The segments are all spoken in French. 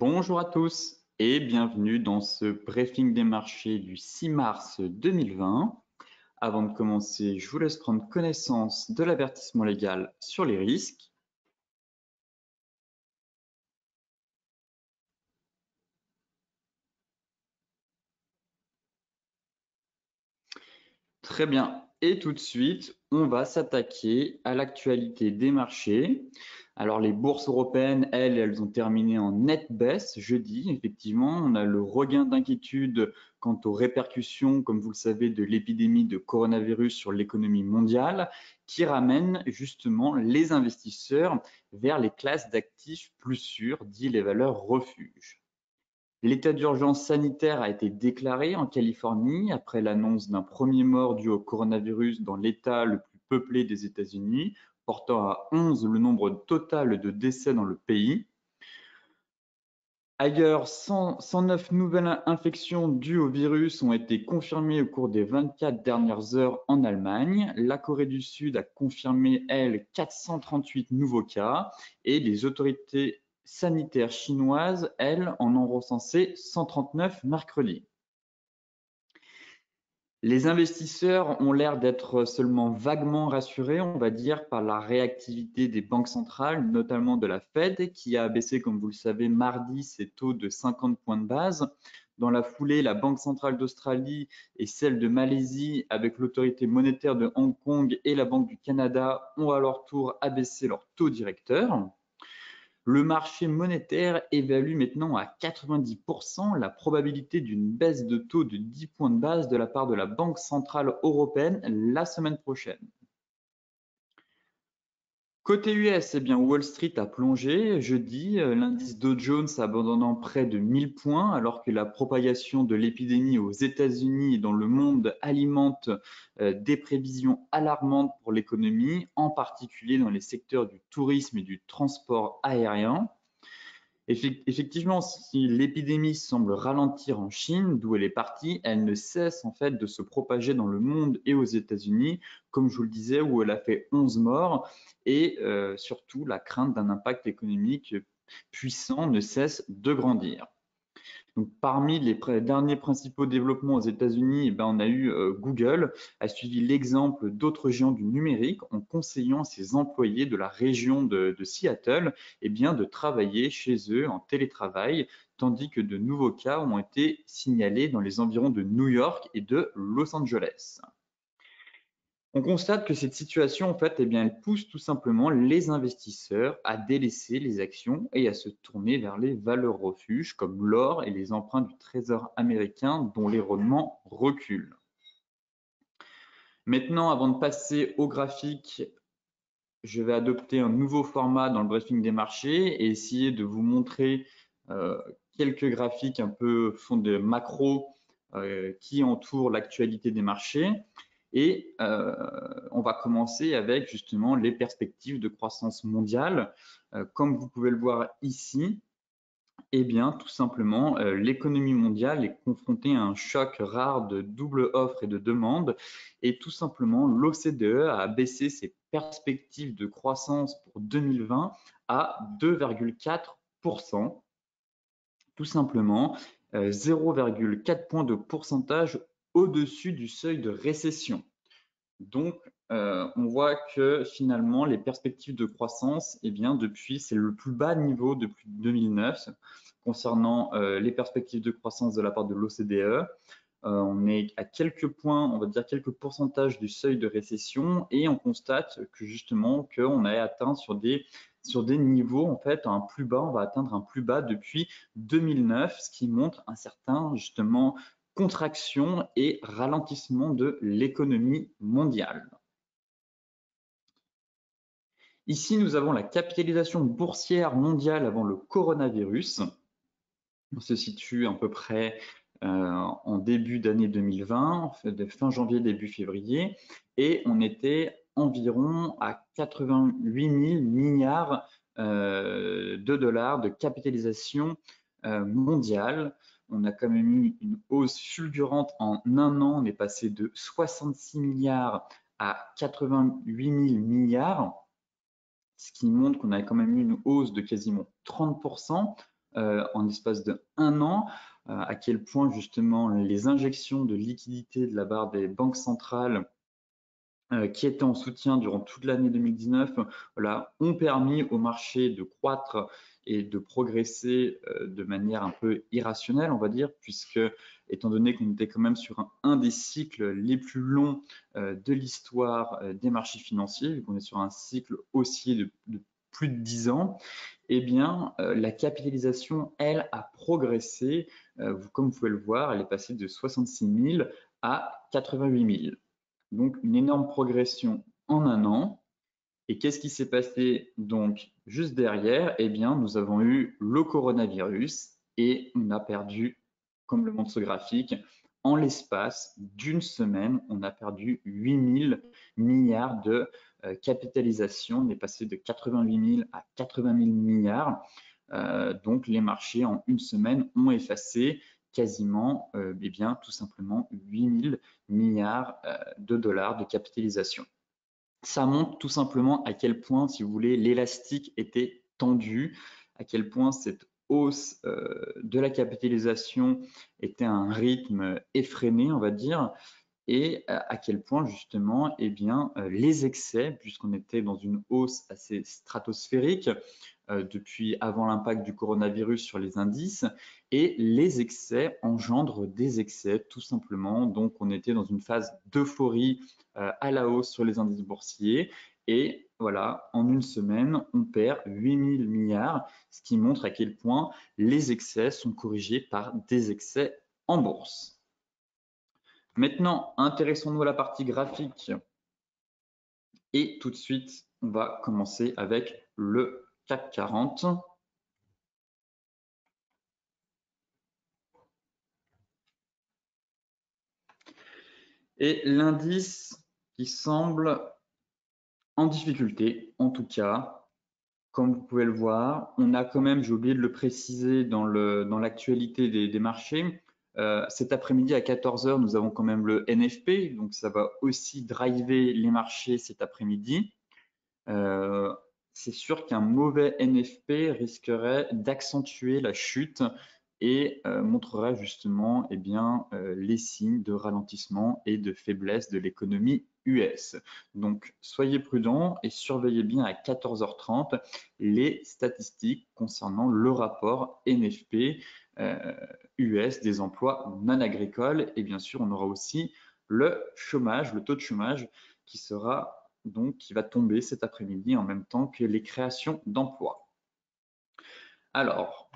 Bonjour à tous et bienvenue dans ce briefing des marchés du 6 mars 2020. Avant de commencer, je vous laisse prendre connaissance de l'avertissement légal sur les risques. Très bien. Et tout de suite, on va s'attaquer à l'actualité des marchés. Alors, les bourses européennes, elles ont terminé en nette baisse jeudi. Effectivement, on a le regain d'inquiétude quant aux répercussions, comme vous le savez, de l'épidémie de coronavirus sur l'économie mondiale, qui ramène justement les investisseurs vers les classes d'actifs plus sûres, dit les valeurs refuges. L'état d'urgence sanitaire a été déclaré en Californie après l'annonce d'un premier mort dû au coronavirus dans l'État le plus peuplé des États-Unis, portant à 11 le nombre total de décès dans le pays. Ailleurs, 109 nouvelles infections dues au virus ont été confirmées au cours des 24 dernières heures en Allemagne. La Corée du Sud a confirmé, elle, 438 nouveaux cas et les autorités sanitaires chinoises, elles, en ont recensé 139 mercredi. Les investisseurs ont l'air d'être seulement vaguement rassurés, on va dire, par la réactivité des banques centrales, notamment de la Fed, qui a abaissé, comme vous le savez, mardi ses taux de 50 points de base. Dans la foulée, la Banque centrale d'Australie et celle de Malaisie, avec l'autorité monétaire de Hong Kong et la Banque du Canada, ont à leur tour abaissé leur taux directeur. Le marché monétaire évalue maintenant à 90% la probabilité d'une baisse de taux de 10 points de base de la part de la Banque centrale européenne la semaine prochaine. Côté US, Wall Street a plongé jeudi, l'indice Dow Jones abandonnant près de 1000 points alors que la propagation de l'épidémie aux États-Unis et dans le monde alimente des prévisions alarmantes pour l'économie, en particulier dans les secteurs du tourisme et du transport aérien. Effectivement, si l'épidémie semble ralentir en Chine, d'où elle est partie, elle ne cesse en fait de se propager dans le monde et aux États-Unis, comme je vous le disais, où elle a fait 11 morts, et surtout la crainte d'un impact économique puissant ne cesse de grandir. Donc, parmi les derniers principaux développements aux États-Unis, on a eu Google a suivi l'exemple d'autres géants du numérique en conseillant à ses employés de la région de Seattle de travailler chez eux en télétravail, tandis que de nouveaux cas ont été signalés dans les environs de New York et de Los Angeles. On constate que cette situation, en fait, elle pousse tout simplement les investisseurs à délaisser les actions et à se tourner vers les valeurs refuges comme l'or et les emprunts du Trésor américain dont les rendements reculent. Maintenant, avant de passer au graphique, je vais adopter un nouveau format dans le briefing des marchés et essayer de vous montrer quelques graphiques un peu fond de macro qui entourent l'actualité des marchés. Et on va commencer avec justement les perspectives de croissance mondiale. Comme vous pouvez le voir ici, tout simplement, l'économie mondiale est confrontée à un choc rare de double offre et de demande. Et tout simplement, l'OCDE a baissé ses perspectives de croissance pour 2020 à 2,4%. Tout simplement, 0,4 points de pourcentage au-dessus du seuil de récession. Donc, on voit que finalement, les perspectives de croissance, depuis, c'est le plus bas niveau depuis 2009 concernant les perspectives de croissance de la part de l'OCDE. On est à quelques points, on va dire quelques pourcentages du seuil de récession et on constate que justement qu'on a atteint sur des niveaux, en fait, un plus bas, on va atteindre un plus bas depuis 2009, ce qui montre un certain, justement, contraction et ralentissement de l'économie mondiale. Ici, nous avons la capitalisation boursière mondiale avant le coronavirus. On se situe à peu près en début d'année 2020, fin janvier, début février, et on était environ à 88 000 milliards de dollars de capitalisation mondiale. On a quand même eu une hausse fulgurante en un an. On est passé de 66 milliards à 88 000 milliards, ce qui montre qu'on a quand même eu une hausse de quasiment 30%. en l'espace de 1 an, à quel point justement les injections de liquidités de la part des banques centrales qui étaient en soutien durant toute l'année 2019, voilà, ont permis au marché de croître et de progresser de manière un peu irrationnelle, on va dire, puisque étant donné qu'on était quand même sur un des cycles les plus longs de l'histoire des marchés financiers, vu qu'on est sur un cycle haussier de plus de 10 ans, eh bien, la capitalisation, elle, a progressé. Comme vous pouvez le voir, elle est passée de 66 000 à 88 000. Donc, une énorme progression en 1 an. Et qu'est-ce qui s'est passé donc juste derrière? Eh bien, nous avons eu le coronavirus et on a perdu, comme le montre ce graphique, en l'espace d'une semaine, on a perdu 8 000 milliards de capitalisation. On est passé de 88 000 à 80 000 milliards. Donc, les marchés en une semaine ont effacé quasiment, eh bien, tout simplement 8 000 milliards de dollars de capitalisation. Ça montre tout simplement à quel point, si vous voulez, l'élastique était tendu, à quel point cette hausse de la capitalisation était à un rythme effréné, on va dire, et à quel point justement, eh bien, les excès, puisqu'on était dans une hausse assez stratosphérique depuis avant l'impact du coronavirus sur les indices, et les excès engendrent des excès tout simplement. Donc on était dans une phase d'euphorie à la hausse sur les indices boursiers, et voilà, en une semaine, on perd 8 000 milliards, ce qui montre à quel point les excès sont corrigés par des excès en bourse. Maintenant, intéressons-nous à la partie graphique et tout de suite, on va commencer avec le CAC 40. Et l'indice qui semble en difficulté, en tout cas, comme vous pouvez le voir, on a quand même, j'ai oublié de le préciser dans l'actualité des marchés, cet après-midi à 14 h, nous avons quand même le NFP, donc ça va aussi driver les marchés cet après-midi. C'est sûr qu'un mauvais NFP risquerait d'accentuer la chute et montrerait justement eh bien, les signes de ralentissement et de faiblesse de l'économie US. Donc soyez prudents et surveillez bien à 14 h 30 les statistiques concernant le rapport NFP US des emplois non agricoles. Et bien sûr, on aura aussi le chômage, le taux de chômage qui sera donc qui va tomber cet après-midi en même temps que les créations d'emplois. Alors,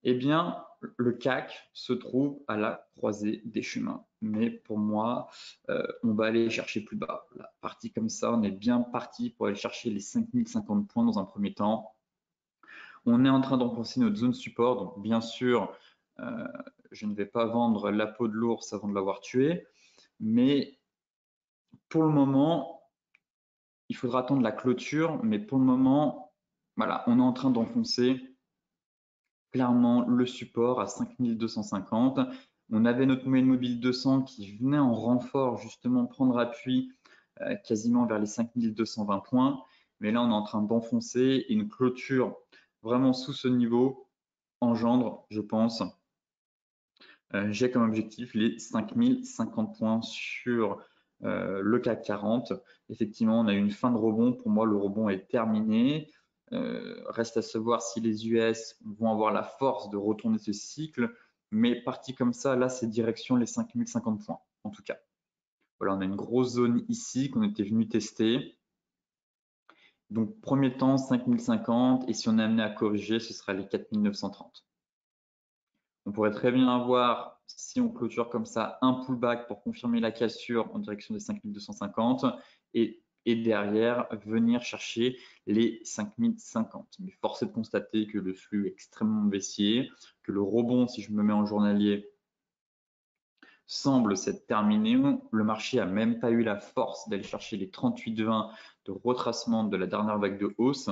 eh bien, le CAC se trouve à la croisée des chemins. Mais pour moi, on va aller chercher plus bas. La partie comme ça, on est bien parti pour aller chercher les 5050 points dans un premier temps. On est en train d'enfoncer notre zone support. Donc, bien sûr, je ne vais pas vendre la peau de l'ours avant de l'avoir tué. Mais pour le moment, il faudra attendre la clôture, mais pour le moment, voilà, on est en train d'enfoncer clairement le support à 5250. On avait notre moyenne mobile 200 qui venait en renfort justement prendre appui quasiment vers les 5220 points, mais là on est en train d'enfoncer une clôture vraiment sous ce niveau engendre, je pense, j'ai comme objectif les 5050 points sur le CAC 40. Effectivement, on a eu une fin de rebond. Pour moi, le rebond est terminé. Reste à savoir si les US vont avoir la force de retourner ce cycle. Mais parti comme ça, là, c'est direction les 5050 points, en tout cas. Voilà, on a une grosse zone ici qu'on était venu tester. Donc, premier temps, 5050. Et si on est amené à corriger, ce sera les 4930. On pourrait très bien avoir, si on clôture comme ça, un pullback pour confirmer la cassure en direction des 5250 et derrière venir chercher les 5050. Mais force est de constater que le flux est extrêmement baissier, que le rebond, si je me mets en journalier, semble s'être terminé. Le marché a même pas eu la force d'aller chercher les 38,20 de retracement de la dernière vague de hausse,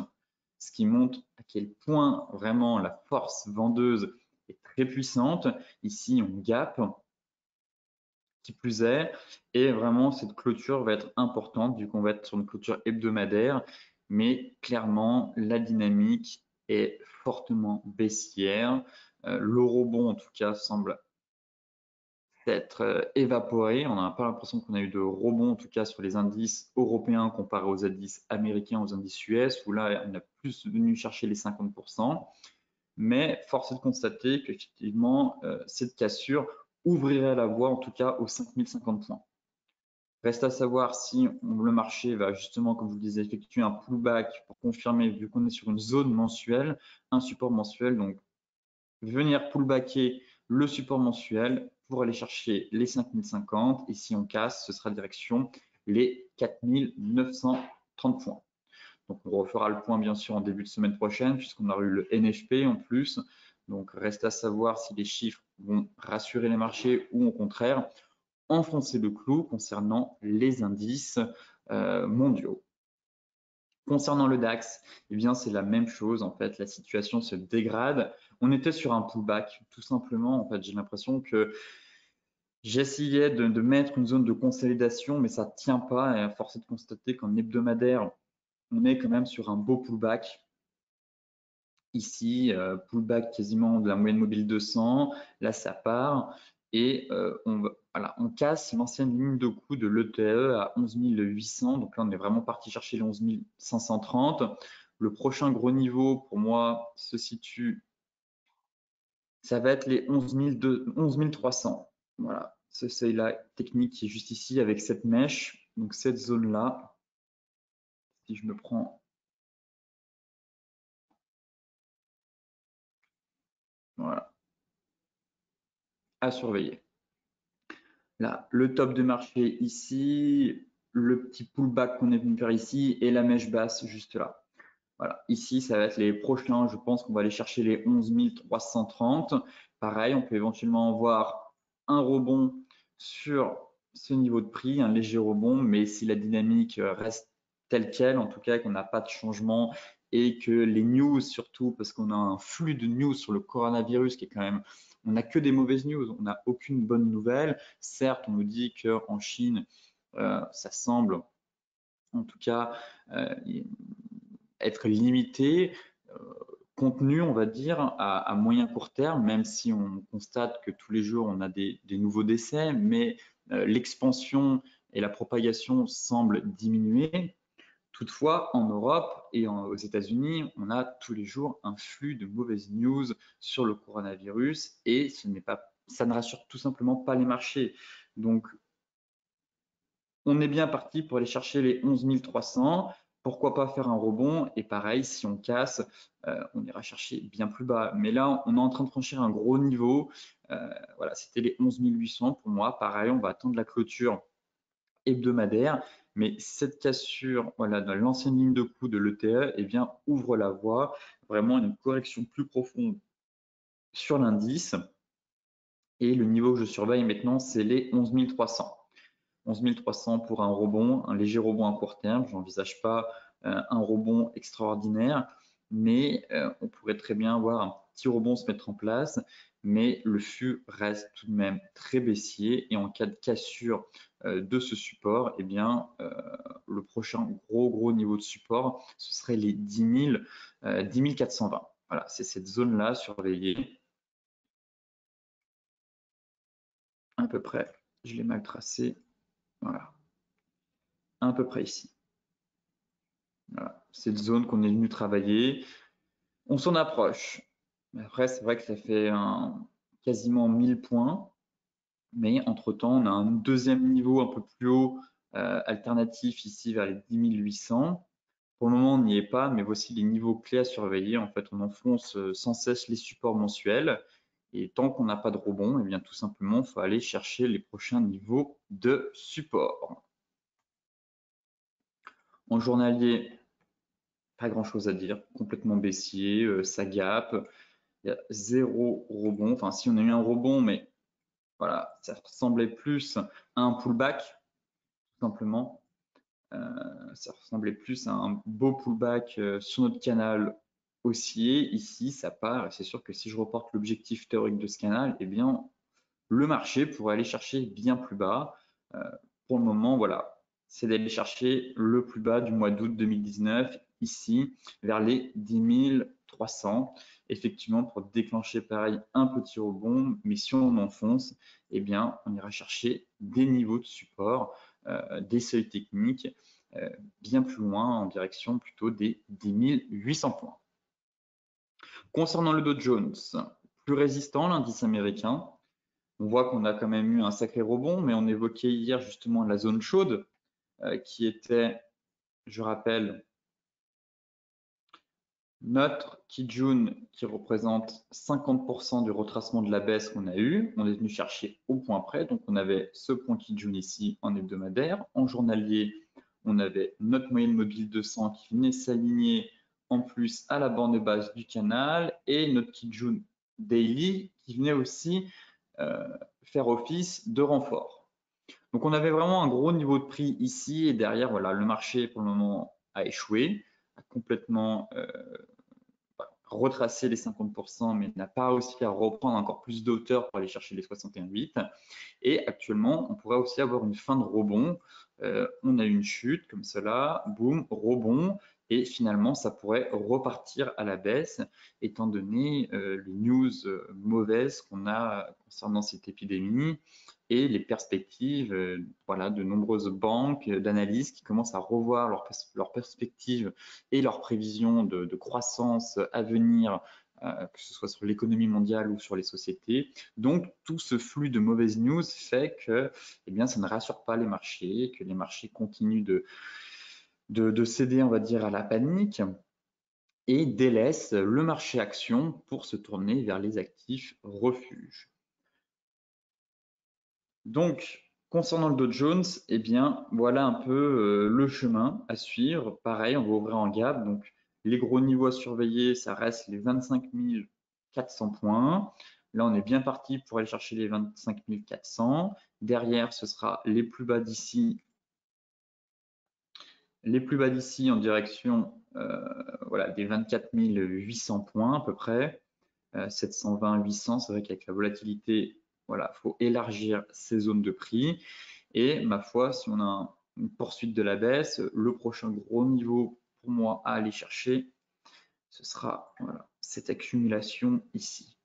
ce qui montre à quel point vraiment la force vendeuse est très puissante. Ici, on gap, qui plus est, et vraiment cette clôture va être importante vu qu'on va être sur une clôture hebdomadaire, mais clairement la dynamique est fortement baissière. Le rebond, en tout cas, semble s'être évaporé. On n'a pas l'impression qu'on a eu de rebond, en tout cas, sur les indices européens comparé aux indices américains, aux indices US, où là, on a plus venu chercher les 50%. Mais force est de constater qu'effectivement, cette cassure ouvrirait la voie, en tout cas, aux 5050 points. Reste à savoir si le marché va justement, comme je vous le disais, effectuer un pullback pour confirmer, vu qu'on est sur une zone mensuelle, un support mensuel. Donc, venir pullbacker le support mensuel pour aller chercher les 5050. Et si on casse, ce sera direction les 4930 points. Donc, on refera le point, bien sûr, en début de semaine prochaine, puisqu'on a eu le NFP en plus. Donc, reste à savoir si les chiffres vont rassurer les marchés ou au contraire enfoncer le clou concernant les indices mondiaux. Concernant le DAX, eh bien, c'est la même chose. En fait, la situation se dégrade. On était sur un pullback, tout simplement. En fait, j'ai l'impression que j'essayais de mettre une zone de consolidation, mais ça ne tient pas. Et à force de constater qu'en hebdomadaire, on est quand même sur un beau pullback. Ici, pullback quasiment de la moyenne mobile 200. Là, ça part. Et on casse l'ancienne ligne de coup de l'ETE à 11 800. Donc là, on est vraiment parti chercher les 11 530. Le prochain gros niveau, pour moi, se situe, ça va être les 11 300. Voilà, ce seuil-là technique qui est juste ici avec cette mèche. Donc cette zone-là, si je me prends, voilà, à surveiller. Là, le top de marché ici, le petit pullback qu'on est venu faire ici et la mèche basse juste là. Voilà, ici, ça va être les prochains. Je pense qu'on va aller chercher les 11 330. Pareil, on peut éventuellement avoir un rebond sur ce niveau de prix, un léger rebond, mais si la dynamique reste telle qu'elle, en tout cas qu'on n'a pas de changement et que les news surtout, parce qu'on a un flux de news sur le coronavirus qui est quand même, on n'a que des mauvaises news, on n'a aucune bonne nouvelle. Certes, on nous dit qu'en Chine, ça semble, en tout cas, être limité, contenu, on va dire, à moyen court terme, même si on constate que tous les jours on a des nouveaux décès, mais l'expansion et la propagation semblent diminuer. Toutefois, en Europe et aux États-Unis, on a tous les jours un flux de mauvaises news sur le coronavirus et ça ne rassure tout simplement pas les marchés. Donc, on est bien parti pour aller chercher les 11 300. Pourquoi pas faire un rebond? Et pareil, si on casse, on ira chercher bien plus bas. Mais là, on est en train de franchir un gros niveau. Voilà, c'était les 11 800 pour moi. Pareil, on va attendre la clôture hebdomadaire. Mais cette cassure, voilà, dans l'ancienne ligne de coup de l'ETE, eh bien, ouvre la voie. Vraiment une correction plus profonde sur l'indice. Et le niveau que je surveille maintenant, c'est les 11 300. 11 300 pour un rebond, un léger rebond à court terme. Je n'envisage pas un rebond extraordinaire, mais on pourrait très bien avoir un petit rebond se mettre en place, mais le flux reste tout de même très baissier et en cas de cassure de ce support, eh bien, le prochain gros niveau de support, ce serait les 10 420. Voilà, c'est cette zone-là surveillée à peu près. Je l'ai mal tracé. Voilà, à peu près ici. Voilà, cette zone qu'on est venu travailler. On s'en approche. Après, c'est vrai que ça fait quasiment 1000 points, mais entre-temps, on a un deuxième niveau un peu plus haut, alternatif ici vers les 10 800. Pour le moment, on n'y est pas, mais voici les niveaux clés à surveiller. En fait, on enfonce sans cesse les supports mensuels. Et tant qu'on n'a pas de rebond, eh bien, tout simplement, il faut aller chercher les prochains niveaux de support. En journalier, pas grand-chose à dire, complètement baissier, ça gape, il y a zéro rebond. Enfin, si on a eu un rebond, mais voilà, ça ressemblait plus à un pullback, tout simplement. Ça ressemblait plus à un beau pullback sur notre canal haussier. Ici, ça part, et c'est sûr que si je reporte l'objectif théorique de ce canal, eh bien, le marché pourrait aller chercher bien plus bas. Pour le moment, voilà, c'est d'aller chercher le plus bas du mois d'août 2019, ici, vers les 10 300, effectivement pour déclencher pareil un petit rebond, mais si on enfonce, eh bien on ira chercher des niveaux de support, des seuils techniques bien plus loin en direction plutôt des 10 800 points. Concernant le Dow Jones, plus résistant l'indice américain, on voit qu'on a quand même eu un sacré rebond, mais on évoquait hier justement la zone chaude qui était, je rappelle, notre Kijun qui représente 50% du retracement de la baisse qu'on a eu. On est venu chercher au point près, donc on avait ce point Kijun ici en hebdomadaire. En journalier, on avait notre moyenne mobile 200 qui venait s'aligner en plus à la bande basse du canal et notre Kijun Daily qui venait aussi faire office de renfort. Donc on avait vraiment un gros niveau de prix ici et derrière, voilà, le marché pour le moment a échoué, a complètement retracé les 50%, mais n'a pas réussi à reprendre encore plus d'auteur pour aller chercher les 61,8. Et actuellement, on pourrait aussi avoir une fin de rebond. On a une chute comme cela, boum, rebond, et finalement, ça pourrait repartir à la baisse, étant donné les news mauvaises qu'on a concernant cette épidémie et les perspectives voilà, de nombreuses banques d'analyse qui commencent à revoir leurs perspectives et leurs prévisions de croissance à venir, que ce soit sur l'économie mondiale ou sur les sociétés. Donc, tout ce flux de mauvaises news fait que eh bien, ça ne rassure pas les marchés, que les marchés continuent de céder, on va dire, à la panique et délaissent le marché action pour se tourner vers les actifs refuges. Donc, concernant le Dow Jones, eh bien, voilà un peu le chemin à suivre. Pareil, on va ouvrir en gap. Donc, les gros niveaux à surveiller, ça reste les 25 400 points. Là, on est bien parti pour aller chercher les 25 400. Derrière, ce sera les plus bas d'ici. Les plus bas d'ici en direction voilà, des 24 800 points à peu près. 720, 800, c'est vrai qu'avec la volatilité, voilà, faut élargir ces zones de prix. Et ma foi, si on a une poursuite de la baisse, le prochain gros niveau pour moi à aller chercher, ce sera voilà, cette accumulation ici.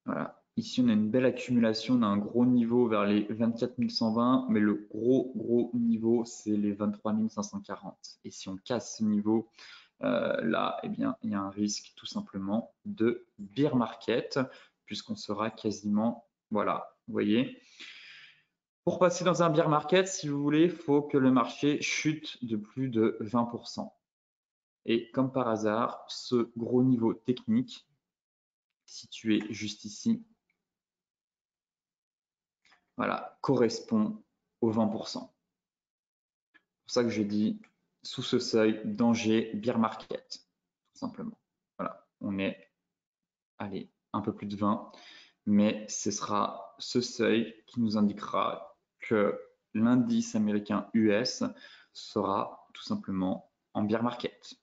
Voilà. Ici, on a une belle accumulation, on a un gros niveau vers les 24 120, mais le gros niveau, c'est les 23 540. Et si on casse ce niveau, là, eh bien, il y a un risque tout simplement de bear market, puisqu'on sera quasiment, voilà, vous voyez. Pour passer dans un bear market, si vous voulez, il faut que le marché chute de plus de 20%. Et comme par hasard, ce gros niveau technique, situé juste ici, voilà, correspond aux 20%. C'est pour ça que je dis sous ce seuil, danger, bear market, tout simplement. Voilà, on est, allez, un peu plus de 20, mais ce sera ce seuil qui nous indiquera que l'indice américain US sera tout simplement en bear market.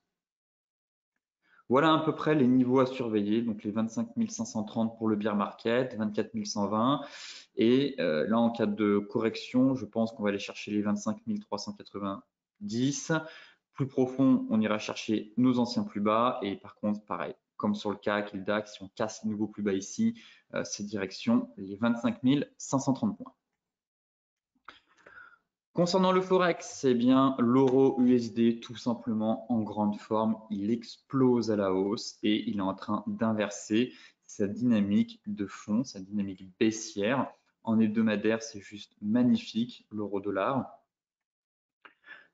Voilà à peu près les niveaux à surveiller, donc les 25 530 pour le bear market, 24 120. Et là, en cas de correction, je pense qu'on va aller chercher les 25 390. Plus profond, on ira chercher nos anciens plus bas. Et par contre, pareil, comme sur le CAC et le DAX, si on casse les nouveaux plus bas ici, c'est direction les 25 530 points. Concernant le Forex, c'est bien l'euro USD tout simplement en grande forme. Il explose à la hausse et il est en train d'inverser sa dynamique de fond, sa dynamique baissière. En hebdomadaire, c'est juste magnifique, l'euro-dollar.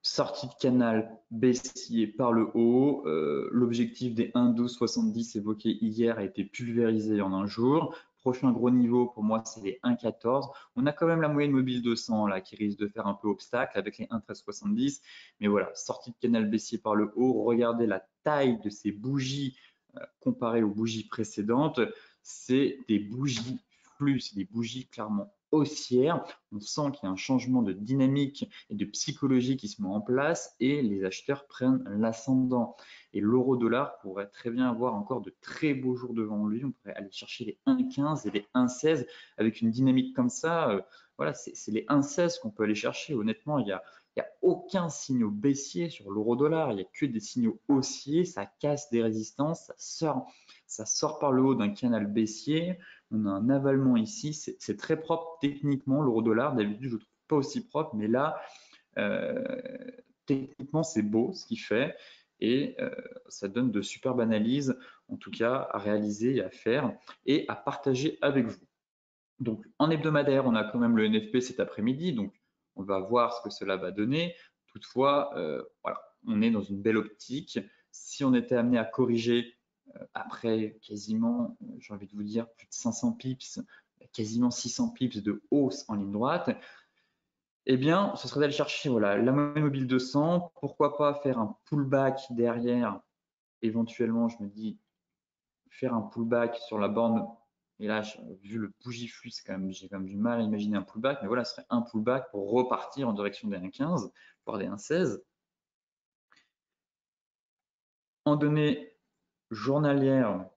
Sortie de canal baissier par le haut. L'objectif des 1,1270 évoqué hier a été pulvérisé en un jour. Prochain gros niveau, pour moi, c'est les 1,14. On a quand même la moyenne mobile 200 là, qui risque de faire un peu obstacle avec les 1,1370. Mais voilà, sortie de canal baissier par le haut. Regardez la taille de ces bougies comparées aux bougies précédentes. C'est des bougies flux, c'est des bougies clairement haussière. On sent qu'il y a un changement de dynamique et de psychologie qui se met en place et les acheteurs prennent l'ascendant. Et l'euro-dollar pourrait très bien avoir encore de très beaux jours devant lui. On pourrait aller chercher les 1,15 et les 1,16 avec une dynamique comme ça. Voilà, c'est les 1,16 qu'on peut aller chercher. Honnêtement, il y a il n'y a aucun signal baissier sur l'euro-dollar, il n'y a que des signaux haussiers, ça casse des résistances, ça sort par le haut d'un canal baissier, on a un avalement ici, c'est très propre techniquement l'euro-dollar, d'habitude je ne le trouve pas aussi propre, mais là, techniquement c'est beau ce qu'il fait, et ça donne de superbes analyses, en tout cas à réaliser et à faire, et à partager avec vous. Donc en hebdomadaire, on a quand même le NFP cet après-midi, donc on va voir ce que cela va donner. Toutefois, voilà, on est dans une belle optique. Si on était amené à corriger après quasiment, j'ai envie de vous dire, plus de 500 pips, quasiment 600 pips de hausse en ligne droite, eh bien, ce serait d'aller chercher voilà, la moyenne mobile 200. Pourquoi pas faire un pullback derrière. Éventuellement, je me dis, faire un pullback sur la borne. Et là, vu le bougie flux, j'ai quand même du mal à imaginer un pullback. Mais voilà, ce serait un pullback pour repartir en direction des 1,15, voire des 1,16. En données journalières,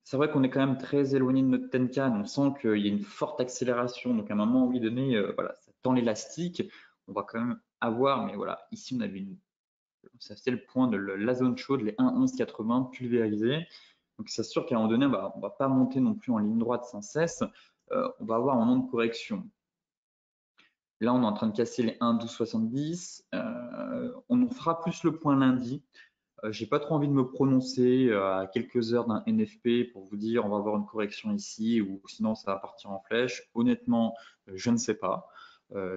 c'est vrai qu'on est quand même très éloigné de notre Tenkan. On sent qu'il y a une forte accélération. Donc, à un moment, oui, donné, voilà, ça tend l'élastique. On va quand même avoir, mais voilà, ici, on avait ça c'était le point de la zone chaude, les 1,1180 pulvérisés. Donc, c'est sûr qu'à un moment donné, on ne va pas monter non plus en ligne droite sans cesse. On va avoir un moment de correction. Là, on est en train de casser les 1,1270. On en fera plus le point lundi. J'ai pas trop envie de me prononcer à quelques heures d'un NFP pour vous dire on va avoir une correction ici ou sinon ça va partir en flèche. Honnêtement, je ne sais pas.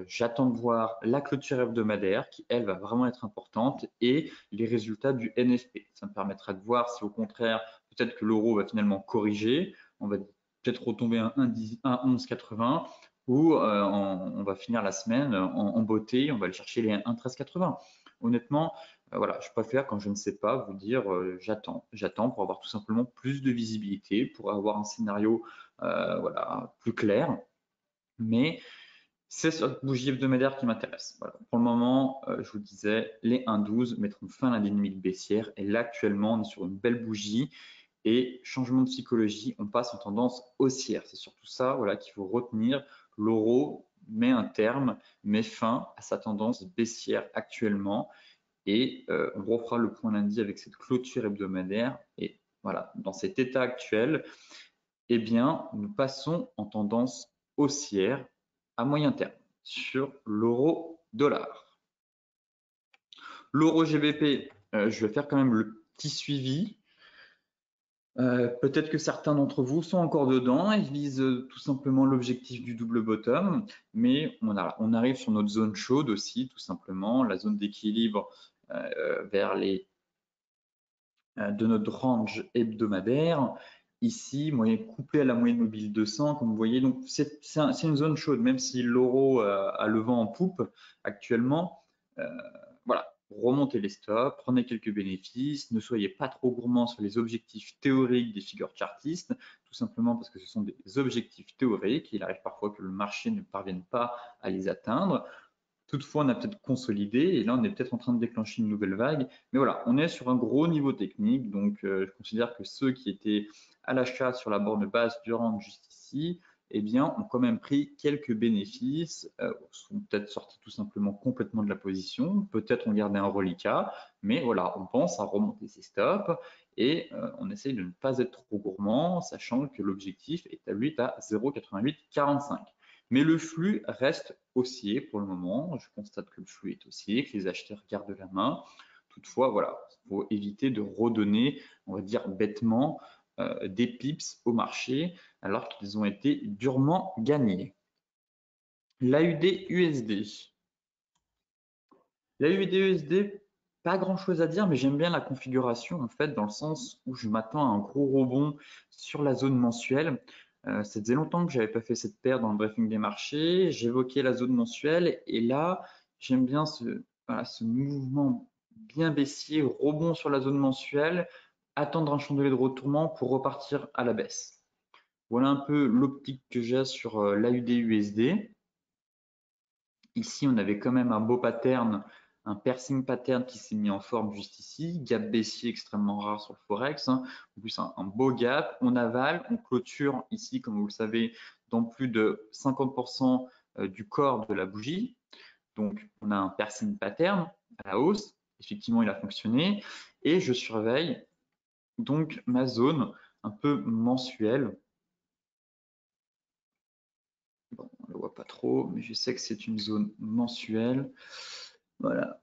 J'attends de voir la clôture hebdomadaire qui, elle, va vraiment être importante et les résultats du NFP. Ça me permettra de voir si au contraire, peut-être que l'euro va finalement corriger. On va peut-être retomber à 1,1180 ou on va finir la semaine en beauté, on va aller chercher les 1,1380. Honnêtement, voilà, je préfère quand je ne sais pas vous dire j'attends pour avoir tout simplement plus de visibilité, pour avoir un scénario voilà, plus clair. Mais c'est cette bougie hebdomadaire qui m'intéresse. Voilà. Pour le moment, je vous disais, les 1,12 mettront fin à la dynamique baissière. Et là, actuellement, on est sur une belle bougie. Et changement de psychologie, on passe en tendance haussière. C'est surtout ça voilà, qu'il faut retenir. L'euro met un terme, met fin à sa tendance baissière actuellement. Et on refera le point lundi avec cette clôture hebdomadaire. Et voilà, dans cet état actuel, eh bien, nous passons en tendance haussière à moyen terme sur l'euro-dollar. L'euro GBP, je vais faire quand même le petit suivi. Peut-être que certains d'entre vous sont encore dedans et visent tout simplement l'objectif du double bottom, mais on arrive sur notre zone chaude aussi, tout simplement, la zone d'équilibre vers les de notre range hebdomadaire. Ici, moyen coupé à la moyenne mobile 200, comme vous voyez. Donc, c'est une zone chaude, même si l'euro a le vent en poupe actuellement. Voilà, remontez les stops, prenez quelques bénéfices, ne soyez pas trop gourmand sur les objectifs théoriques des figures chartistes, tout simplement parce que ce sont des objectifs théoriques. Il arrive parfois que le marché ne parvienne pas à les atteindre. Toutefois, on a peut-être consolidé et là, on est peut-être en train de déclencher une nouvelle vague. Mais voilà, on est sur un gros niveau technique. Donc, je considère que ceux qui étaient à l'achat sur la borne basse durant juste ici, eh bien, ont quand même pris quelques bénéfices, sont peut-être sortis tout simplement complètement de la position, peut-être ont gardé un reliquat, mais voilà, on pense à remonter ses stops et on essaye de ne pas être trop gourmand, sachant que l'objectif est à 0,8845. Mais le flux reste haussier pour le moment. Je constate que le flux est haussier, que les acheteurs gardent la main. Toutefois, voilà, il faut éviter de redonner, on va dire bêtement, des pips au marché alors qu'ils ont été durement gagnés. L'AUD-USD. L'AUD-USD, pas grand-chose à dire, mais j'aime bien la configuration en fait, dans le sens où je m'attends à un gros rebond sur la zone mensuelle. Ça faisait longtemps que je n'avais pas fait cette paire dans le briefing des marchés. J'évoquais la zone mensuelle et là, j'aime bien voilà, ce mouvement bien baissier, rebond sur la zone mensuelle, attendre un chandelier de retournement pour repartir à la baisse. Voilà un peu l'optique que j'ai sur l'AUD-USD. Ici, on avait quand même un beau pattern, un piercing pattern qui s'est mis en forme juste ici, gap baissier extrêmement rare sur le Forex, hein. En plus un beau gap, on avale, on clôture ici, comme vous le savez, dans plus de 50% du corps de la bougie. Donc, on a un piercing pattern à la hausse. Effectivement, il a fonctionné. Et je surveille donc ma zone un peu mensuelle. Bon, on ne le voit pas trop, mais je sais que c'est une zone mensuelle. Voilà,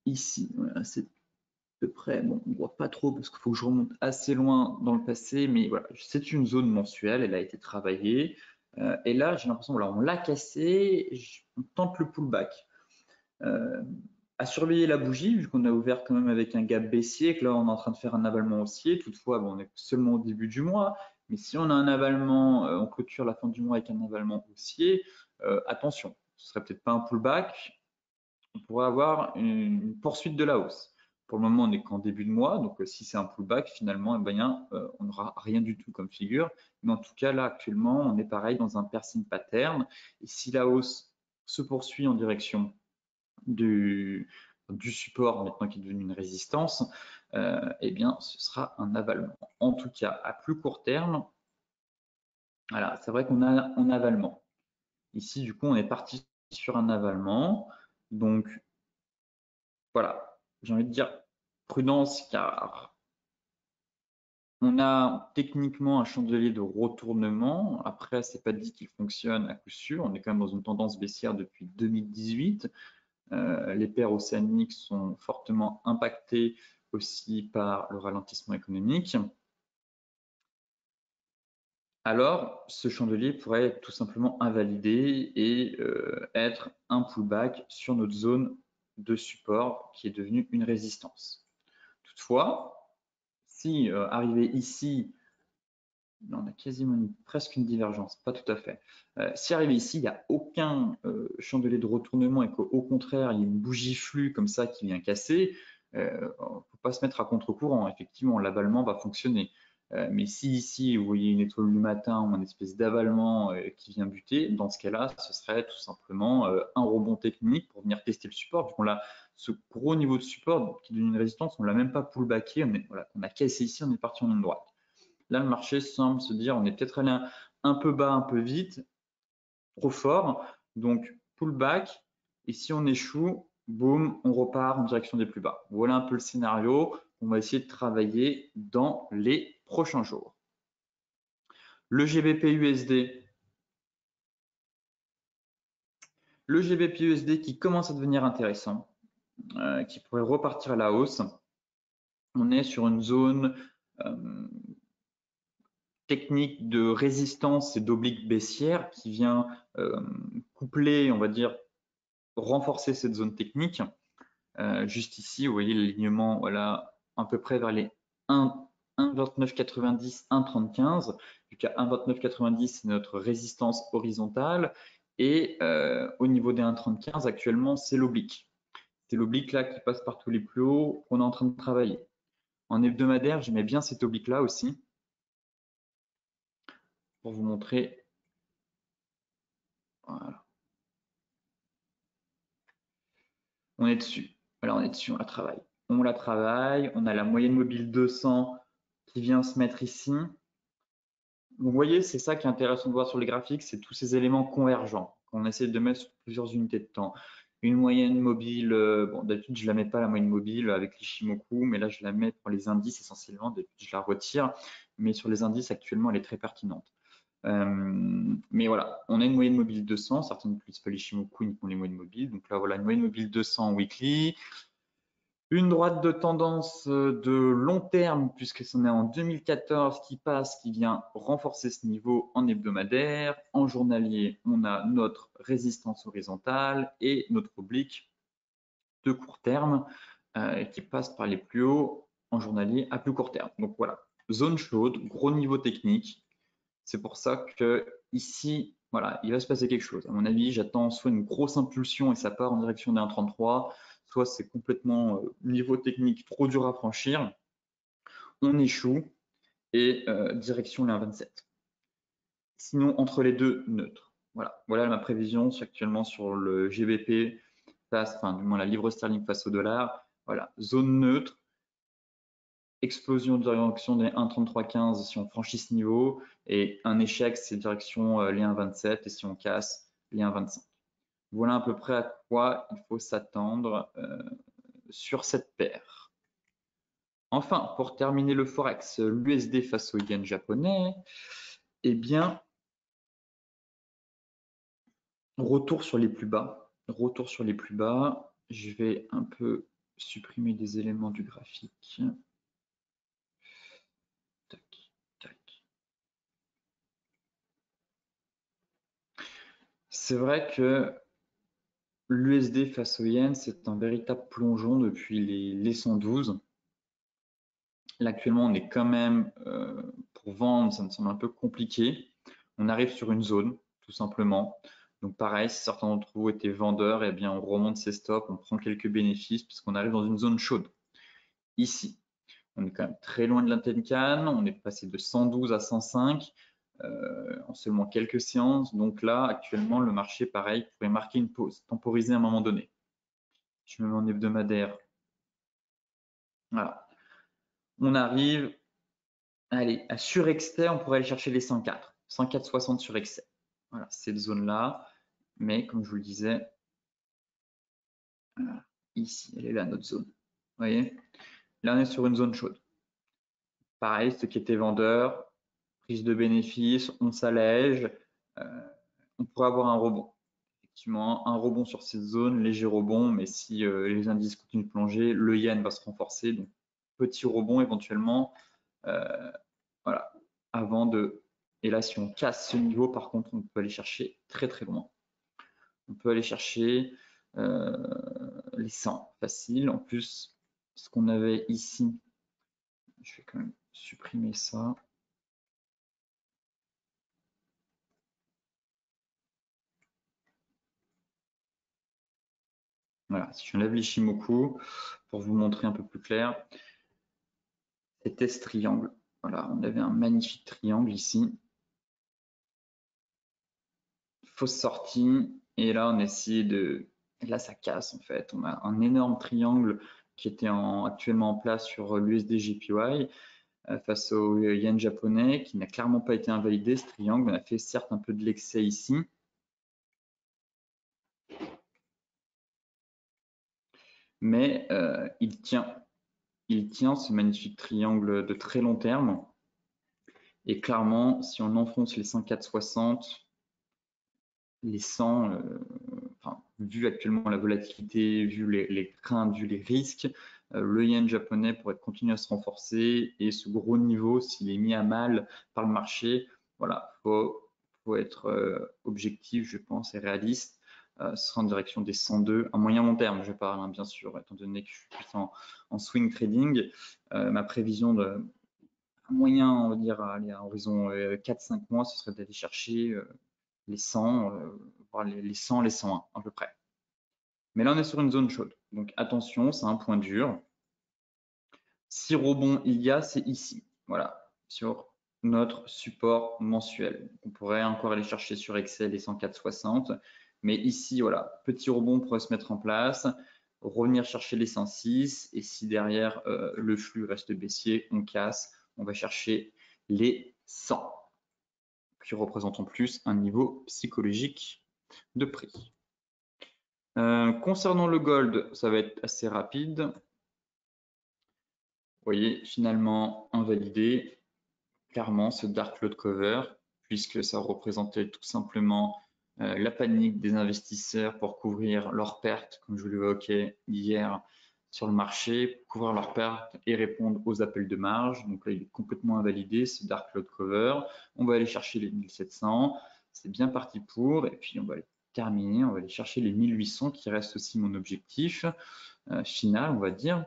ici, voilà, c'est à peu près, bon, on ne voit pas trop parce qu'il faut que je remonte assez loin dans le passé, mais voilà, c'est une zone mensuelle, elle a été travaillée. Et là, j'ai l'impression, voilà, on l'a cassé, on tente le pullback. À surveiller la bougie, vu qu'on a ouvert quand même avec un gap baissier, que là on est en train de faire un avalement haussier. Toutefois, bon, on est seulement au début du mois, mais si on a un avalement, on clôture la fin du mois avec un avalement haussier, attention, ce serait peut-être pas un pullback, on pourrait avoir une poursuite de la hausse. Pour le moment, on n'est qu'en début de mois, donc si c'est un pullback, finalement, eh bien, on n'aura rien du tout comme figure. Mais en tout cas, là, actuellement, on est pareil dans un piercing pattern. Et si la hausse se poursuit en direction du support, maintenant qui est devenu une résistance, eh bien, ce sera un avalement. En tout cas, à plus court terme, voilà, c'est vrai qu'on a un avalement. Ici, du coup, on est parti sur un avalement. Donc, voilà, j'ai envie de dire prudence, car on a techniquement un chandelier de retournement. Après, c'est pas dit qu'il fonctionne à coup sûr. On est quand même dans une tendance baissière depuis 2018. Les paires océaniques sont fortement impactées aussi par le ralentissement économique. Alors, ce chandelier pourrait être tout simplement invalidé et être un pullback sur notre zone de support qui est devenue une résistance. Toutefois, si arrivé ici, on a quasiment presque une divergence, pas tout à fait. Si arrivé ici, il n'y a aucun chandelier de retournement et qu'au contraire, il y a une bougie flux comme ça qui vient casser, il ne faut pas se mettre à contre-courant. Effectivement, l'avalement va fonctionner. Mais si ici, vous voyez une étoile du matin ou une espèce d'avalement qui vient buter, dans ce cas-là, ce serait tout simplement un rebond technique pour venir tester le support. Vu qu'on a ce gros niveau de support qui donne une résistance, on ne l'a même pas pullbacké, on a cassé ici, on est parti en ligne droite. Là, le marché semble se dire on est peut-être allé un peu bas, un peu vite, trop fort. Donc, pullback. Et si on échoue, boum, on repart en direction des plus bas. Voilà un peu le scénario qu'on va essayer de travailler dans les prochains jours. Le GBP USD. Le GBP USD qui commence à devenir intéressant, qui pourrait repartir à la hausse. On est sur une zone technique de résistance et d'oblique baissière qui vient coupler, on va dire, renforcer cette zone technique. Juste ici, vous voyez l'alignement, voilà, à peu près vers les 1,2990, 1,3015. Vu qu'à 1,2990, c'est notre résistance horizontale. Et au niveau des 1,3015, actuellement, c'est l'oblique. C'est l'oblique là qui passe par tous les plus hauts qu'on est en train de travailler. En hebdomadaire, j'aimais bien cet oblique là aussi, pour vous montrer. Voilà. On est dessus. Voilà, on est dessus, on la travaille. On la travaille, on a la moyenne mobile 200 qui vient se mettre ici. Vous voyez, c'est ça qui est intéressant de voir sur les graphiques, c'est tous ces éléments convergents qu'on essaie de mettre sur plusieurs unités de temps. Une moyenne mobile, bon, d'habitude je ne la mets pas la moyenne mobile avec l'Ishimoku, mais là je la mets pour les indices essentiellement, d'habitude je la retire, mais sur les indices actuellement elle est très pertinente. Mais voilà, on a une moyenne mobile 200, certains n'utilisent pas l'Ishimoku uniquement les moyennes mobiles, donc là voilà une moyenne mobile 200 weekly. Une droite de tendance de long terme, puisque c'en est en 2014 qui passe, qui vient renforcer ce niveau en hebdomadaire. En journalier, on a notre résistance horizontale et notre oblique de court terme qui passe par les plus hauts en journalier à plus court terme. Donc voilà, zone chaude, gros niveau technique. C'est pour ça que ici, voilà, il va se passer quelque chose. À mon avis, j'attends soit une grosse impulsion et ça part en direction des 1,33, soit c'est complètement niveau technique trop dur à franchir. On échoue et direction les 1,27. Sinon, entre les deux, neutre. Voilà, voilà ma prévision actuellement sur le GBP face, enfin du moins la livre sterling face au dollar. Voilà, zone neutre, explosion de direction des 1,3315 si on franchit ce niveau, et un échec, c'est direction les 1,27, et si on casse, les 1,25. Voilà à peu près à quoi il faut s'attendre sur cette paire. Enfin, pour terminer le Forex, l'USD face au yen japonais, eh bien, retour sur les plus bas. Retour sur les plus bas. Je vais un peu supprimer des éléments du graphique. Tac, tac. C'est vrai que l'USD face au yen, c'est un véritable plongeon depuis les 112. Là, actuellement, on est quand même, pour vendre, ça me semble un peu compliqué. On arrive sur une zone, tout simplement. Donc pareil, si certains d'entre vous étaient vendeurs, eh bien, on remonte ses stops, on prend quelques bénéfices puisqu'on arrive dans une zone chaude. Ici, on est quand même très loin de la Tenkan, on est passé de 112 à 105 en seulement quelques séances. Donc là, actuellement, le marché, pareil, pourrait marquer une pause, temporiser à un moment donné. Je me mets en hebdomadaire. Voilà. On arrive, allez, à surexcès, on pourrait aller chercher les 104, 104,60 sur excès. Voilà, cette zone-là. Mais comme je vous le disais, voilà, ici, elle est là, notre zone. Vous voyez? Là, on est sur une zone chaude. Pareil, ceux qui étaient vendeurs, prise de bénéfices, on s'allège, on pourrait avoir un rebond. Effectivement, un rebond sur cette zone, léger rebond, mais si les indices continuent de plonger, le yen va se renforcer, donc petit rebond éventuellement, voilà, avant de... Et là, si on casse ce niveau, par contre, on peut aller chercher très très loin. On peut aller chercher les 100 facile. En plus, ce qu'on avait ici, je vais quand même supprimer ça. Voilà, si j'enlève l'Ishimoku, pour vous montrer un peu plus clair, c'était ce triangle. Voilà, on avait un magnifique triangle ici. Fausse sortie, et là on essaie de... Là ça casse en fait, on a un énorme triangle qui était actuellement en place sur l'USD JPY face au yen japonais, qui n'a clairement pas été invalidé ce triangle. On a fait certes un peu de l'excès ici, mais il tient ce magnifique triangle de très long terme. Et clairement, si on enfonce les 104,60, les 100, enfin, vu actuellement la volatilité, vu les craintes, vu les risques, le yen japonais pourrait continuer à se renforcer et ce gros niveau, s'il est mis à mal par le marché, voilà, faut être objectif, je pense, et réaliste. Ce sera en direction des 102, à moyen long terme, je parle, hein, bien sûr, étant donné que je suis plus en swing trading. Ma prévision de moyen, on va dire, à horizon 4-5 mois, ce serait d'aller chercher les 100, voire les 100, les 101 à peu près. Mais là, on est sur une zone chaude. Donc attention, c'est un point dur. Si rebond il y a, c'est ici. Voilà, sur notre support mensuel. On pourrait encore aller chercher sur Excel les 104,60. Mais ici, voilà, petit rebond pourrait se mettre en place, revenir chercher les 106. Et si derrière le flux reste baissier, on casse, on va chercher les 100, qui représentent en plus un niveau psychologique de prix. Concernant le gold, ça va être assez rapide. Vous voyez, finalement invalidé, clairement, ce dark cloud cover, puisque ça représentait tout simplement la panique des investisseurs pour couvrir leurs pertes, comme je vous l'évoquais hier sur le marché, couvrir leurs pertes et répondre aux appels de marge. Donc là, il est complètement invalidé, ce dark cloud cover. On va aller chercher les 1700. C'est bien parti pour, et puis on va aller terminer, on va aller chercher les 1800 qui reste aussi mon objectif final, on va dire.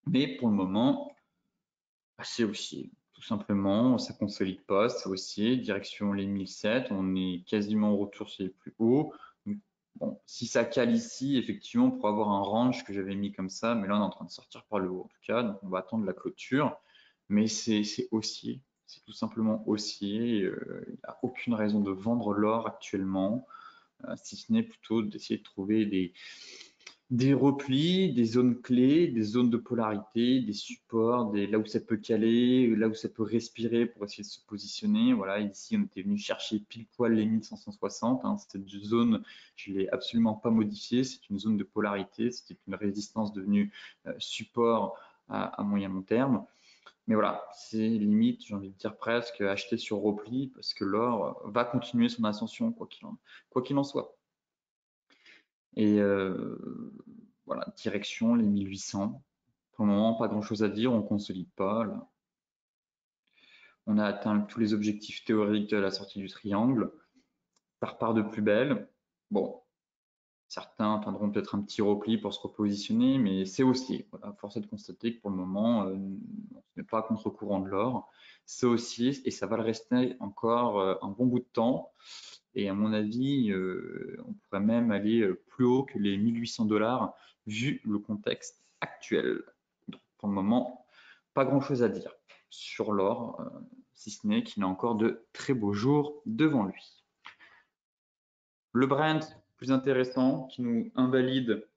Mais pour le moment, c'est haussier. Tout simplement, ça consolide pas, c'est haussier, direction les 1007, on est quasiment au retour sur les plus hauts. Donc, bon, si ça cale ici, effectivement, pour avoir un range que j'avais mis comme ça, mais là on est en train de sortir par le haut en tout cas, donc on va attendre la clôture. Mais c'est haussier, c'est tout simplement haussier. Il n'y a aucune raison de vendre l'or actuellement, si ce n'est plutôt d'essayer de trouver des replis, des zones clés, des zones de polarité, des supports, là où ça peut caler, là où ça peut respirer pour essayer de se positionner. Voilà, ici, on était venu chercher pile poil les 1560. Hein. Cette zone, je ne l'ai absolument pas modifiée. C'est une zone de polarité. C'était une résistance devenue support à moyen long terme. Mais voilà, c'est limite, j'ai envie de dire presque, acheter sur repli parce que l'or va continuer son ascension, quoi qu'il en soit. Et voilà, direction les 1800. Pour le moment, pas grand-chose à dire, on ne consolide pas. Là. On a atteint tous les objectifs théoriques de la sortie du triangle. Ça repart de plus belle. Bon, certains attendront peut-être un petit repli pour se repositionner, mais c'est haussier. Voilà, force est de constater que pour le moment, on ne met pas à contre-courant de l'or. C'est haussier et ça va le rester encore un bon bout de temps. Et à mon avis, on pourrait même aller plus haut que les 1800 $ vu le contexte actuel. Donc, pour le moment, pas grand-chose à dire sur l'or, si ce n'est qu'il a encore de très beaux jours devant lui. Le Brent, plus intéressant, qui invalide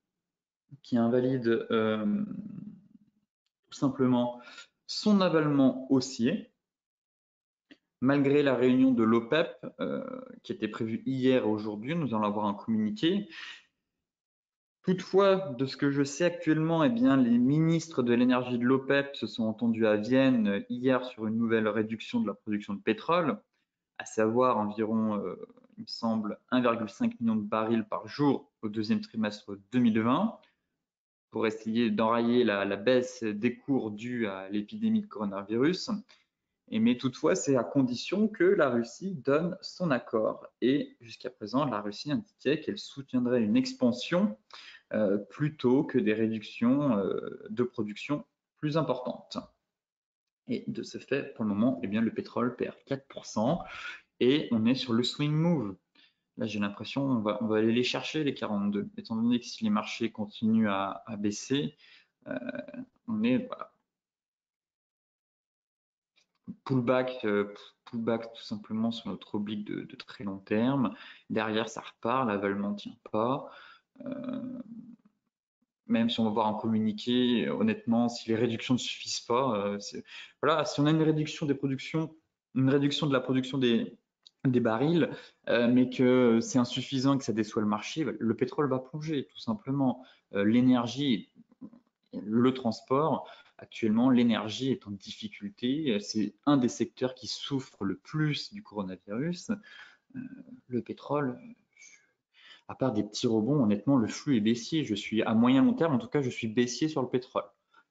tout simplement son avalement haussier, malgré la réunion de l'OPEP qui était prévue hier et aujourd'hui. Nous allons avoir un communiqué. Toutefois, de ce que je sais actuellement, eh bien, les ministres de l'énergie de l'OPEP se sont entendus à Vienne hier sur une nouvelle réduction de la production de pétrole, à savoir environ, il me semble, 1,5 million de barils par jour au deuxième trimestre 2020, pour essayer d'enrayer la baisse des cours due à l'épidémie de coronavirus. Mais toutefois, c'est à condition que la Russie donne son accord. Et jusqu'à présent, la Russie indiquait qu'elle soutiendrait une expansion plutôt que des réductions de production plus importantes. Et de ce fait, pour le moment, eh bien, le pétrole perd 4% et on est sur le swing move. Là, j'ai l'impression on va aller les chercher, les 42, étant donné que si les marchés continuent à baisser, on est voilà, pullback tout simplement sur notre oblique de très long terme. Derrière, ça repart, l'avalement ne tient pas. Même si on va voir un communiqué, honnêtement, si les réductions ne suffisent pas, voilà, si on a une réduction des productions, une réduction de la production des barils, mais que c'est insuffisant et que ça déçoit le marché, le pétrole va plonger, tout simplement. L'énergie, le transport, actuellement, l'énergie est en difficulté. C'est un des secteurs qui souffre le plus du coronavirus. Le pétrole, à part des petits rebonds, honnêtement, le flux est baissier. Je suis à moyen long terme, en tout cas, je suis baissier sur le pétrole.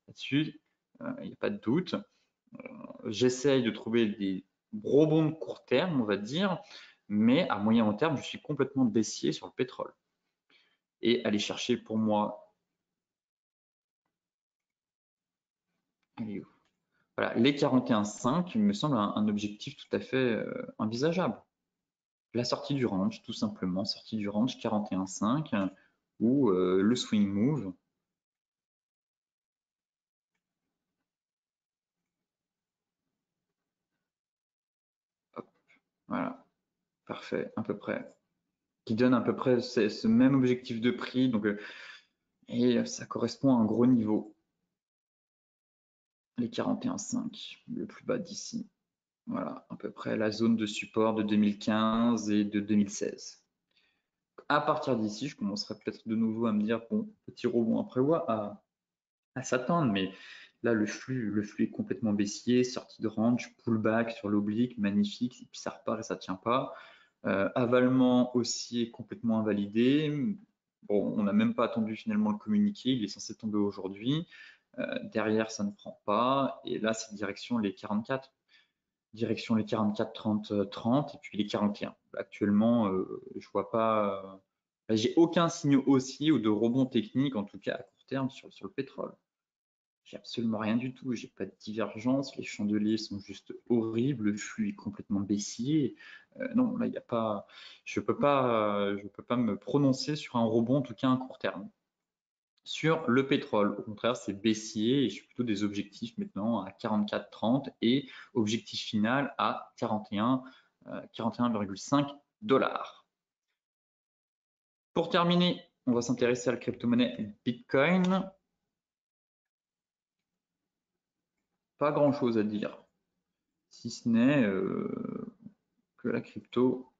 Là-dessus, il n'y a pas de doute. J'essaye de trouver des rebonds de court terme, on va dire, mais à moyen long terme, je suis complètement baissier sur le pétrole. Et aller chercher pour moi, allez, voilà, les 41,5 me semble un objectif tout à fait envisageable. La sortie du range, tout simplement, sortie du range 41,5 ou le swing move. Hop, voilà, parfait, à peu près. Qui donne à peu près ce même objectif de prix. Donc, et ça correspond à un gros niveau. Les 41,5, le plus bas d'ici. Voilà, à peu près la zone de support de 2015 et de 2016. À partir d'ici, je commencerai peut-être de nouveau à me dire, bon, petit rebond à prévoir, à s'attendre, mais là, le flux est complètement baissier, sortie de range, pullback sur l'oblique, magnifique, et puis ça repart et ça tient pas. Avalement haussier complètement invalidé. Bon, on n'a même pas attendu finalement le communiqué, il est censé tomber aujourd'hui. Derrière, ça ne prend pas. Et là, c'est direction les 44. Direction les 44, 30, 30 et puis les 41. Actuellement, je vois pas. J'ai aucun signe haussier ou de rebond technique, en tout cas à court terme, sur le pétrole. J'ai absolument rien du tout, j'ai pas de divergence, les chandeliers sont juste horribles, le flux est complètement baissier. Non, là, il n'y a pas, je peux pas me prononcer sur un rebond, en tout cas à court terme. Sur le pétrole, au contraire, c'est baissier et je suis plutôt des objectifs maintenant à 44,30 et objectif final à 41,5 $. Pour terminer, on va s'intéresser à la crypto-monnaie Bitcoin. Pas grand-chose à dire, si ce n'est que la crypto.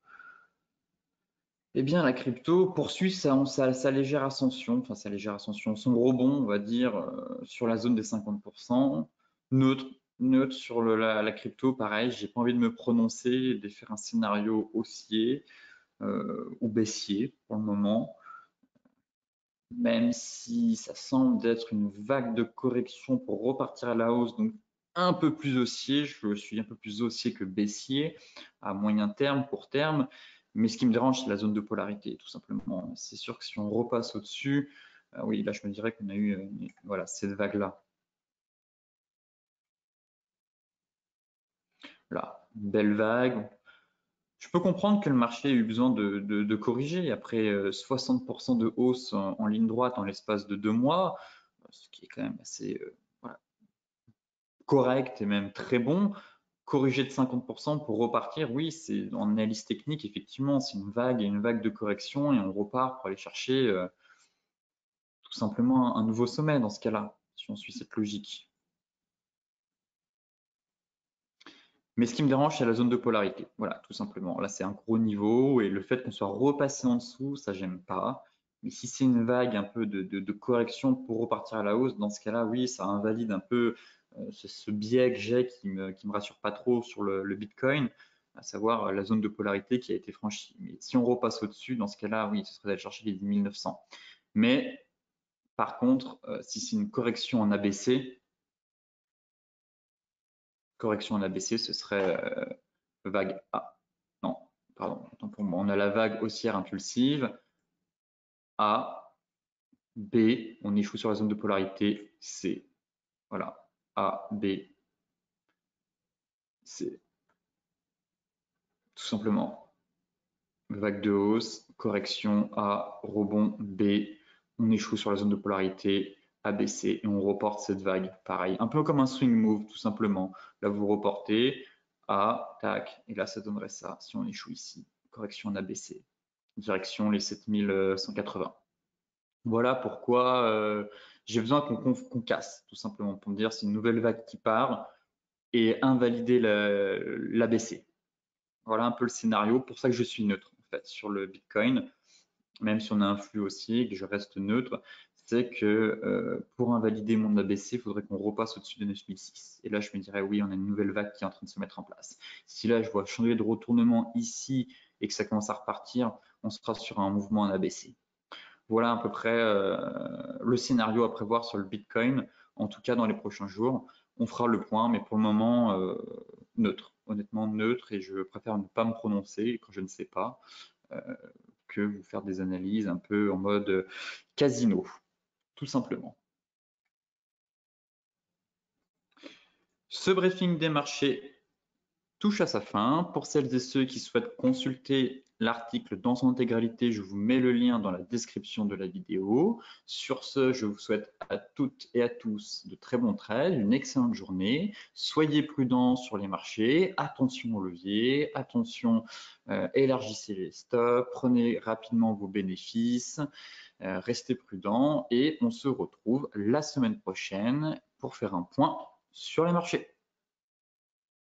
Eh bien, la crypto poursuit sa légère ascension, enfin sa légère ascension, son rebond, on va dire, sur la zone des 50%. Neutre sur la crypto, pareil, j'ai pas envie de me prononcer, de faire un scénario haussier ou baissier pour le moment, même si ça semble être une vague de correction pour repartir à la hausse, donc un peu plus haussier, je suis un peu plus haussier que baissier à moyen terme, court terme, mais ce qui me dérange, c'est la zone de polarité, tout simplement. C'est sûr que si on repasse au-dessus, oui, là je me dirais qu'on a eu voilà, cette vague-là. Là, une belle vague. Je peux comprendre que le marché ait eu besoin de corriger après 60% de hausse en ligne droite en l'espace de 2 mois, ce qui est quand même assez voilà, correct et même très bon. Corriger de 50% pour repartir, oui, c'est en analyse technique, effectivement, c'est une vague de correction et on repart pour aller chercher tout simplement un nouveau sommet dans ce cas-là, si on suit cette logique. Mais ce qui me dérange, c'est la zone de polarité. Voilà, tout simplement. Là, c'est un gros niveau et le fait qu'on soit repassé en dessous, ça, j'aime pas. Mais si c'est une vague un peu de correction pour repartir à la hausse, dans ce cas-là, oui, ça invalide un peu ce biais que j'ai qui me rassure pas trop sur le Bitcoin, à savoir la zone de polarité qui a été franchie. Mais si on repasse au-dessus, dans ce cas-là, oui, ce serait d'aller chercher les 10 900. Mais par contre, si c'est une correction en ABC, ce serait vague A. Non, pardon, autant pour moi. On a la vague haussière impulsive. A, B, on échoue sur la zone de polarité. C. Voilà. A, B, C. Tout simplement. Vague de hausse, correction A, rebond B. On échoue sur la zone de polarité ABC et on reporte cette vague. Pareil, un peu comme un swing move, tout simplement. Là, vous reportez A, tac, et là, ça donnerait ça si on échoue ici. Correction en ABC. Direction les 7180. Voilà pourquoi j'ai besoin qu'on casse, tout simplement, pour me dire c'est une nouvelle vague qui part et invalider l'ABC. Voilà un peu le scénario, pour ça que je suis neutre en fait sur le Bitcoin, même si on a un flux aussi et que je reste neutre, c'est que pour invalider mon ABC, il faudrait qu'on repasse au-dessus de 9006. Et là, je me dirais oui, on a une nouvelle vague qui est en train de se mettre en place. Si là, je vois changer de retournement ici et que ça commence à repartir, on sera sur un mouvement en ABC. Voilà à peu près le scénario à prévoir sur le Bitcoin, en tout cas dans les prochains jours. On fera le point, mais pour le moment, neutre, honnêtement neutre, et je préfère ne pas me prononcer quand je ne sais pas, que vous faire des analyses un peu en mode casino, tout simplement. Ce briefing des marchés touche à sa fin. Pour celles et ceux qui souhaitent consulter l'article dans son intégralité, je vous mets le lien dans la description de la vidéo. Sur ce, je vous souhaite à toutes et à tous de très bons trades, une excellente journée. Soyez prudents sur les marchés, attention au levier, attention, élargissez les stops, prenez rapidement vos bénéfices, restez prudents et on se retrouve la semaine prochaine pour faire un point sur les marchés.